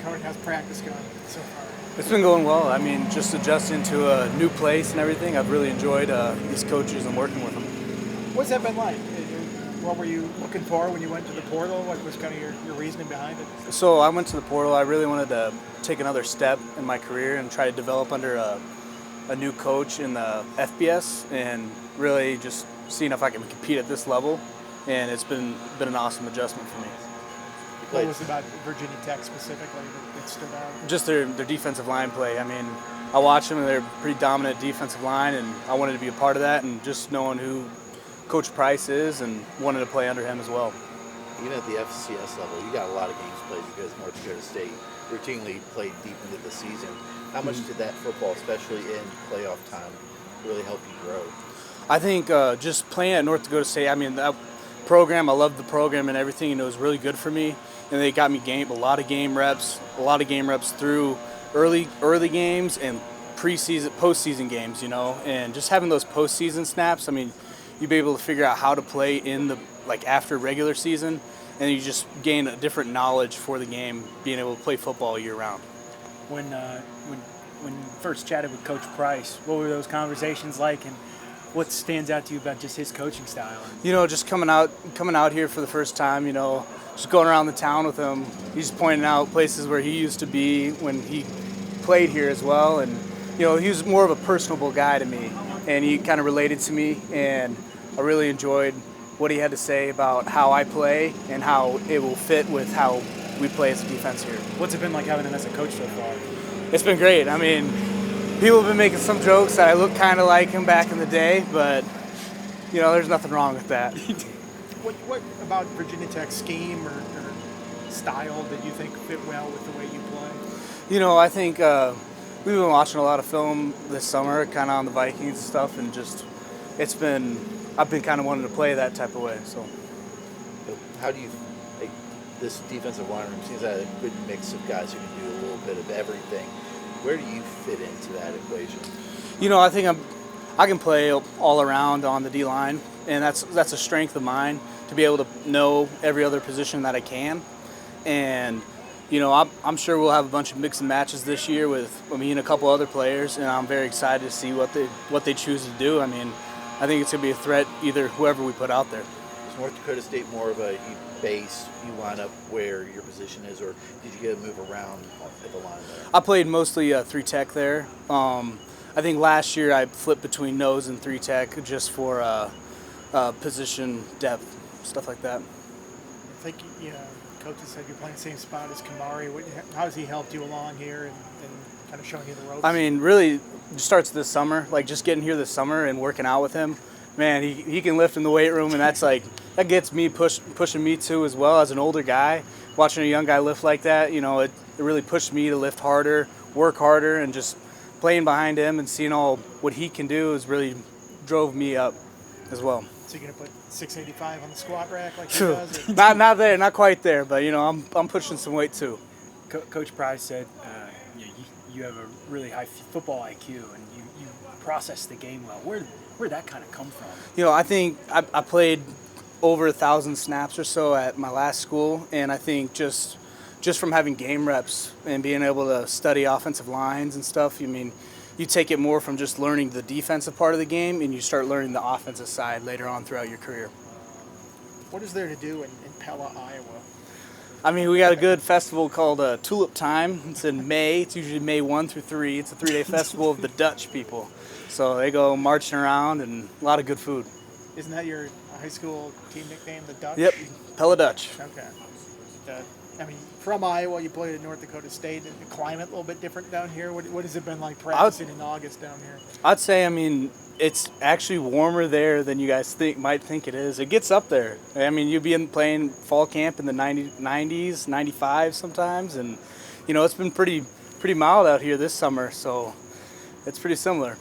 Kody, how's practice going so far? It's been going well. I mean, just adjusting to a new place and everything. I've really enjoyed these coaches and working with them. What's that been like? What were you looking for when you went to the portal? What was kind of your reasoning behind it? So I went to the portal. I really wanted to take another step in my career and try to develop under a new coach in the FBS and really just seeing if I can compete at this level. And it's been an awesome adjustment for me. What was it about Virginia Tech specifically that stood out? Just their defensive line play. I mean, I watched them and they're a pretty dominant defensive line, and I wanted to be a part of that, and just knowing who Coach Price is and wanted to play under him as well. Even at the FCS level, you got a lot of games played because North Dakota State routinely played deep into the season. How much did that football, especially in playoff time, really help you grow? I think just playing at North Dakota State, I mean, that program, I loved the program and everything, and it was really good for me. And they got me a lot of game reps through early games and postseason games, you know. And just having those postseason snaps, I mean, you'd be able to figure out how to play in the after regular season, and you just gain a different knowledge for the game, being able to play football year round. When you first chatted with Coach Price, what were those conversations like, and what stands out to you about just his coaching style? You know, just coming out here for the first time, you know, just going around the town with him. He's pointing out places where he used to be when he played here as well, and you know, he was more of a personable guy to me, and he kind of related to me, and I really enjoyed what he had to say about how I play and how it will fit with how we play as a defense here. What's it been like having him as a coach so far? It's been great. I mean, people have been making some jokes that I look kind of like him back in the day, but you know, there's nothing wrong with that. What about Virginia Tech's scheme or style did you think fit well with the way you play? You know, I think we've been watching a lot of film this summer, kind of on the Vikings and stuff, and just I've been kind of wanting to play that type of way. So, how do you like this defensive line room? Seems like a good mix of guys who can do a little bit of everything. Where do you fit into that equation? You know, I think I can play all around on the D line, and that's a strength of mine to be able to know every other position that I can. And you know, I'm sure we'll have a bunch of mix and matches this year with me and a couple other players, and I'm very excited to see what they choose to do. I mean, I think it's going to be a threat either whoever we put out there. Is North Dakota State more of a base, you line up where your position is, or did you get to move around at the line there? I played mostly 3-tech there. I think last year I flipped between nose and 3-tech just for position depth, stuff like that. I think coaches said you're playing the same spot as Kamari. How has he helped you along here and kind of showing you the ropes? I mean, really, it starts this summer. Like just getting here this summer and working out with him. Man, he can lift in the weight room, and that gets me pushing me too as well as an older guy. Watching a young guy lift like that, you know, it really pushed me to lift harder, work harder, and just playing behind him and seeing all what he can do has really drove me up as well. So you're gonna put 685 on the squat rack like he does? Not there, not quite there, but you know, I'm pushing some weight too. Coach Price said you have a really high football IQ, and you process the game well. Where'd that kind of come from? You know, I think I played over 1,000 snaps or so at my last school, and I think just from having game reps and being able to study offensive lines and stuff, I mean, you take it more from just learning the defensive part of the game, and you start learning the offensive side later on throughout your career. What is there to do in Pella, Iowa? I mean, we got a good festival called Tulip Time. It's in May. It's usually May 1 through 3. It's a 3-day festival of the Dutch people. So they go marching around, and a lot of good food. Isn't that your high school team nickname, the Dutch? Yep, Pella Dutch. Okay. I mean, from Iowa, you played at North Dakota State. The climate a little bit different down here. What has it been like practicing in August down here? I'd say, I mean, it's actually warmer there than you guys might think it is. It gets up there. I mean, you'd be playing fall camp in the 90s, 95 sometimes, and you know, it's been pretty mild out here this summer, so it's pretty similar.